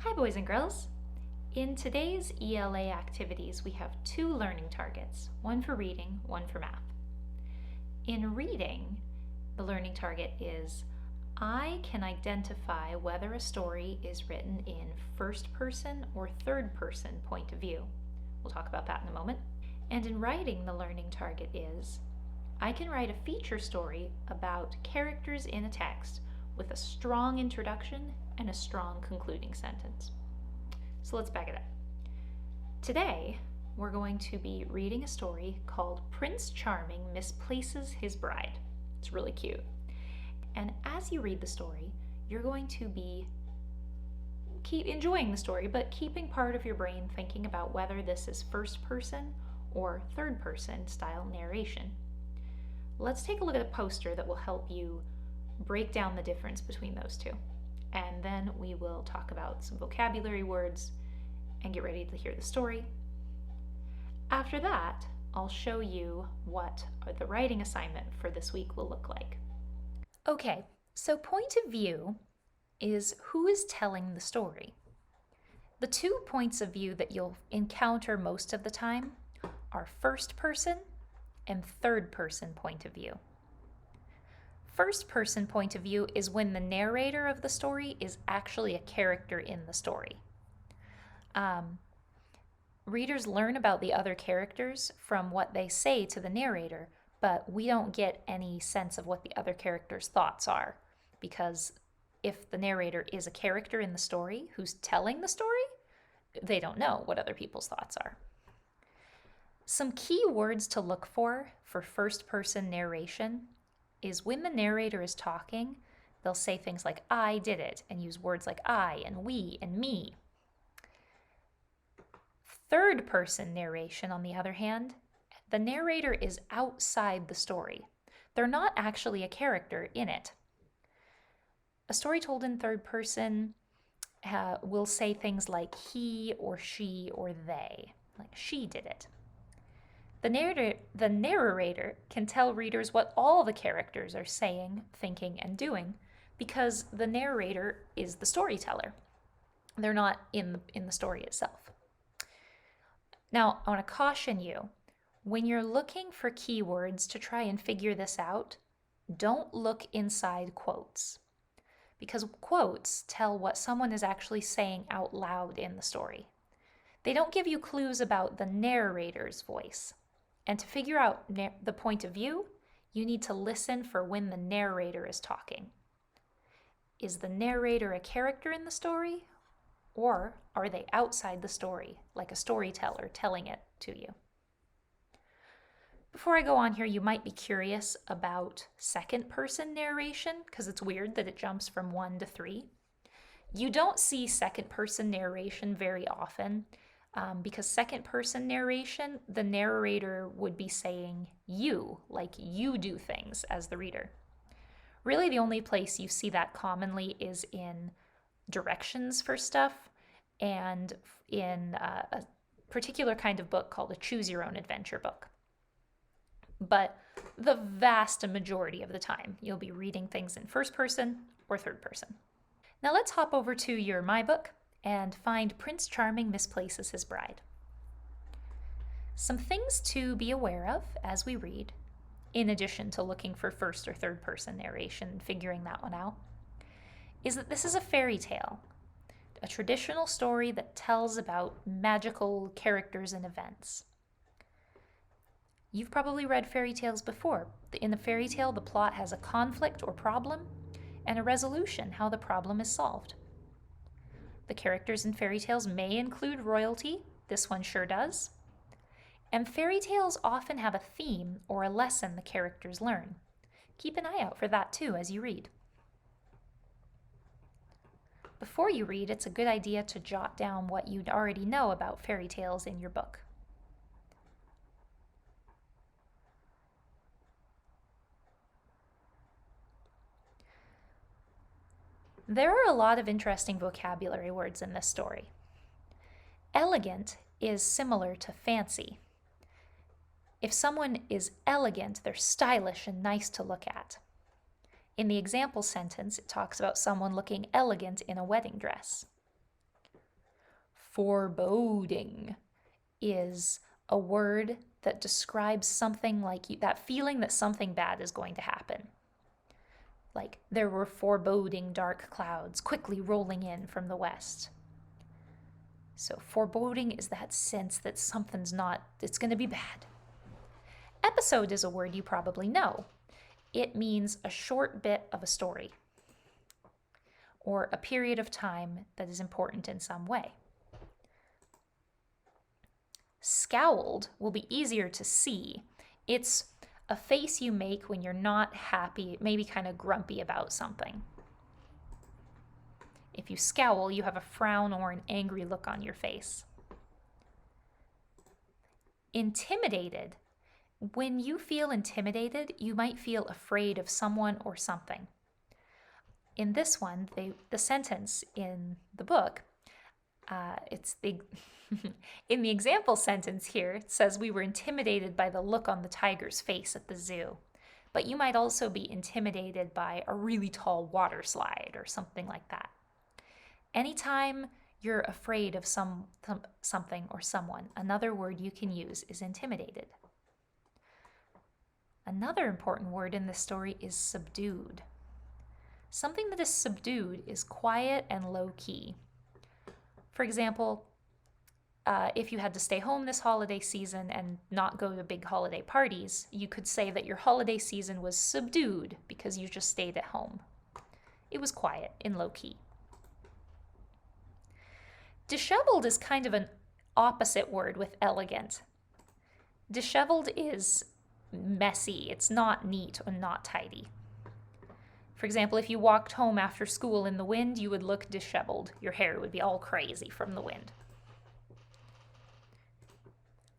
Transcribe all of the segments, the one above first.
Hi boys and girls! In today's ELA activities we have two learning targets, one for reading, one for math. In reading, the learning target is I can identify whether a story is written in first person or third person point of view. We'll talk about that in a moment. And in writing, the learning target is I can write a feature story about characters in a text with a strong introduction and a strong concluding sentence. So let's back it up. Today, we're going to be reading a story called Prince Charming Misplaces His Bride. It's really cute. And as you read the story, you're going to be keep enjoying the story, but keeping part of your brain thinking about whether this is first person or third person style narration. Let's take a look at a poster that will help you break down the difference between those two. And then we will talk about some vocabulary words and get ready to hear the story. After that, I'll show you what the writing assignment for this week will look like. Okay, so point of view is who is telling the story. The 2 points of view that you'll encounter most of the time are first person and third person point of view. First person point of view is when the narrator of the story is actually a character in the story. Readers learn about the other characters from what they say to the narrator, but we don't get any sense of what the other characters' thoughts are, because if the narrator is a character in the story who's telling the story, they don't know what other people's thoughts are. Some key words to look for first person narration is when the narrator is talking, they'll say things like I did it and use words like I and we and me. Third person narration, on the other hand, the narrator is outside the story. They're not actually a character in it. A story told in third person will say things like he or she or they, like she did it. The narrator can tell readers what all the characters are saying, thinking, and doing because the narrator is the storyteller. They're not in the story itself. Now, I want to caution you, when you're looking for keywords to try and figure this out, don't look inside quotes, because quotes tell what someone is actually saying out loud in the story. They don't give you clues about the narrator's voice. And to figure out the point of view, you need to listen for when the narrator is talking. Is the narrator a character in the story, or are they outside the story, like a storyteller telling it to you? Before I go on here, you might be curious about second person narration, because it's weird that it jumps from 1 to 3. You don't see second person narration very often. Because second person narration, the narrator would be saying you, like you do things as the reader. Really, the only place you see that commonly is in directions for stuff and in a particular kind of book called a choose your own adventure book. But the vast majority of the time, you'll be reading things in first person or third person. Now let's hop over to your My Book and find Prince Charming Misplaces His Bride. Some things to be aware of as we read, in addition to looking for first or third person narration and figuring that one out, is that this is a fairy tale, a traditional story that tells about magical characters and events. You've probably read fairy tales before. In the fairy tale, the plot has a conflict or problem and a resolution, how the problem is solved. The characters in fairy tales may include royalty, this one sure does. And fairy tales often have a theme or a lesson the characters learn. Keep an eye out for that too as you read. Before you read, it's a good idea to jot down what you already know about fairy tales in your book. There are a lot of interesting vocabulary words in this story. Elegant is similar to fancy. If someone is elegant, they're stylish and nice to look at. In the example sentence, it talks about someone looking elegant in a wedding dress. Foreboding is a word that describes something like that feeling that something bad is going to happen. Like, there were foreboding dark clouds quickly rolling in from the west. So foreboding is that sense that it's going to be bad. Episode is a word you probably know. It means a short bit of a story or a period of time that is important in some way. Scowled will be easier to see. It's a face you make when you're not happy, maybe kind of grumpy about something. If you scowl, you have a frown or an angry look on your face. Intimidated. When you feel intimidated, you might feel afraid of someone or something. In this one, the sentence in the book, in the example sentence here, it says we were intimidated by the look on the tiger's face at the zoo. But you might also be intimidated by a really tall water slide or something like that. Anytime you're afraid of something or someone, another word you can use is intimidated. Another important word in this story is subdued. Something that is subdued is quiet and low-key. For example, if you had to stay home this holiday season and not go to big holiday parties, you could say that your holiday season was subdued because you just stayed at home. It was quiet and low-key. Disheveled is kind of an opposite word with elegant. Disheveled is messy. It's not neat or not tidy. For example, if you walked home after school in the wind, you would look disheveled. Your hair would be all crazy from the wind.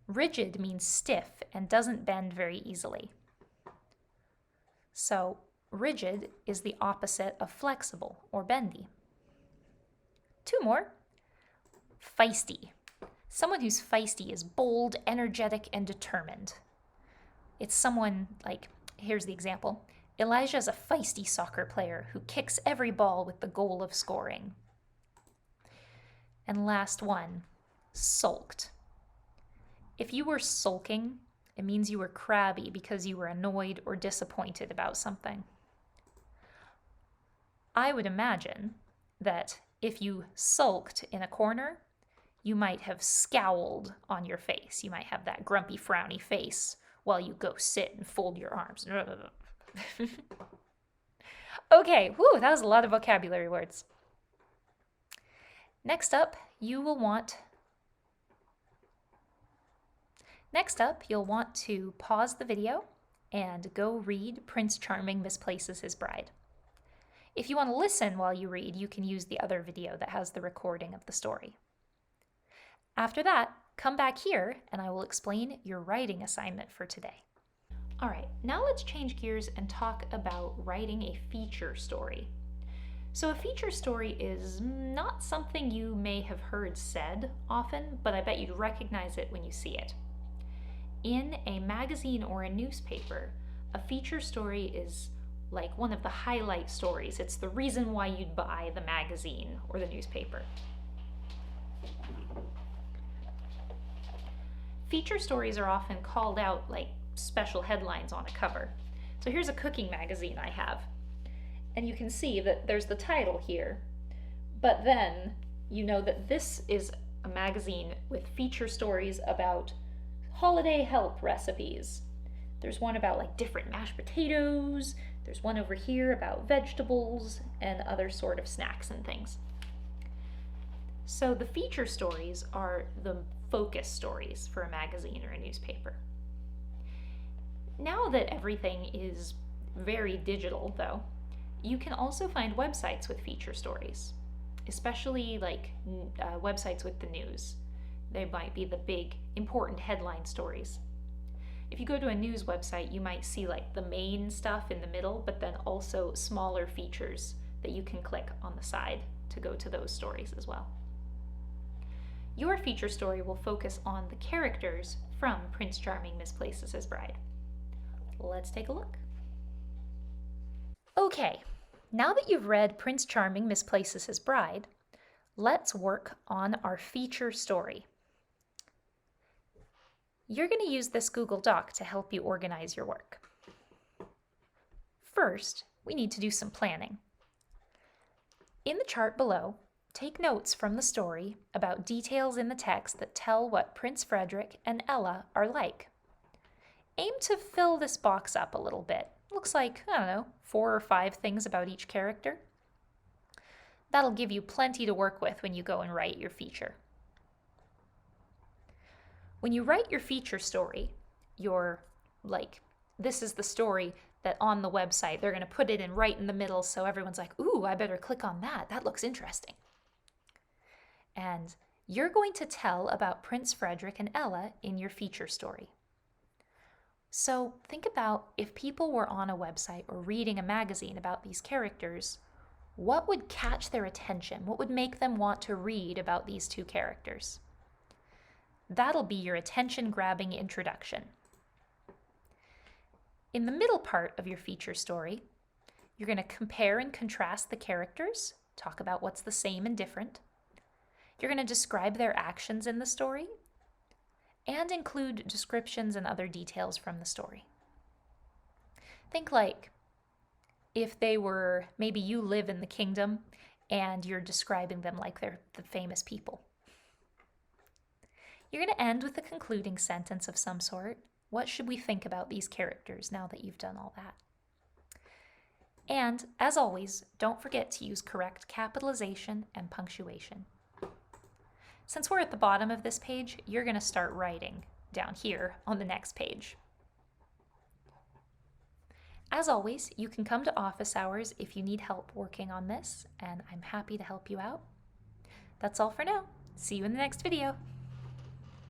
Rigid means stiff and doesn't bend very easily. So, rigid is the opposite of flexible or bendy. Two more. Feisty. Someone who's feisty is bold, energetic, and determined. It's someone like, here's the example. Elijah is a feisty soccer player who kicks every ball with the goal of scoring. And last one, sulked. If you were sulking, it means you were crabby because you were annoyed or disappointed about something. I would imagine that if you sulked in a corner, you might have scowled on your face. You might have that grumpy, frowny face while you go sit and fold your arms. Okay, that was a lot of vocabulary words. Next up, you'll want to pause the video and go read Prince Charming Misplaces His Bride. If you want to listen while you read, you can use the other video that has the recording of the story. After that, come back here and I will explain your writing assignment for today. All right, now let's change gears and talk about writing a feature story. So a feature story is not something you may have heard said often, but I bet you'd recognize it when you see it. In a magazine or a newspaper, a feature story is like one of the highlight stories. It's the reason why you'd buy the magazine or the newspaper. Feature stories are often called out like special headlines on a cover. So here's a cooking magazine I have. And you can see that there's the title here. But then you know that this is a magazine with feature stories about holiday help recipes. There's one about like different mashed potatoes. There's one over here about vegetables and other sort of snacks and things. So the feature stories are the focus stories for a magazine or a newspaper. Now that everything is very digital, though, you can also find websites with feature stories, especially like websites with the news. They might be the big, important headline stories. If you go to a news website, you might see like the main stuff in the middle, but then also smaller features that you can click on the side to go to those stories as well. Your feature story will focus on the characters from Prince Charming Misplaces His Bride. Let's take a look. Okay, now that you've read Prince Charming Misplaces His Bride, Let's work on our feature story. You're going to use this Google Doc to help you organize your work. First, we need to do some planning. In the chart below, take notes from the story about details in the text that tell what Prince Frederick and Ella are like. Aim to fill this box up a little bit. Looks like, 4 or 5 things about each character. That'll give you plenty to work with when you go and write your feature. When you write your feature story, this is the story that on the website, they're going to put it in right in the middle so everyone's like, ooh, I better click on that. That looks interesting. And you're going to tell about Prince Frederick and Ella in your feature story. So think about if people were on a website or reading a magazine about these characters, what would catch their attention? What would make them want to read about these 2 characters? That'll be your attention-grabbing introduction. In the middle part of your feature story, you're going to compare and contrast the characters, talk about what's the same and different. You're going to describe their actions in the story, and include descriptions and other details from the story. Think like if maybe you live in the kingdom and you're describing them like they're the famous people. You're going to end with a concluding sentence of some sort. What should we think about these characters now that you've done all that? And, as always, don't forget to use correct capitalization and punctuation. Since we're at the bottom of this page, you're going to start writing down here on the next page. As always, you can come to office hours if you need help working on this, and I'm happy to help you out. That's all for now. See you in the next video.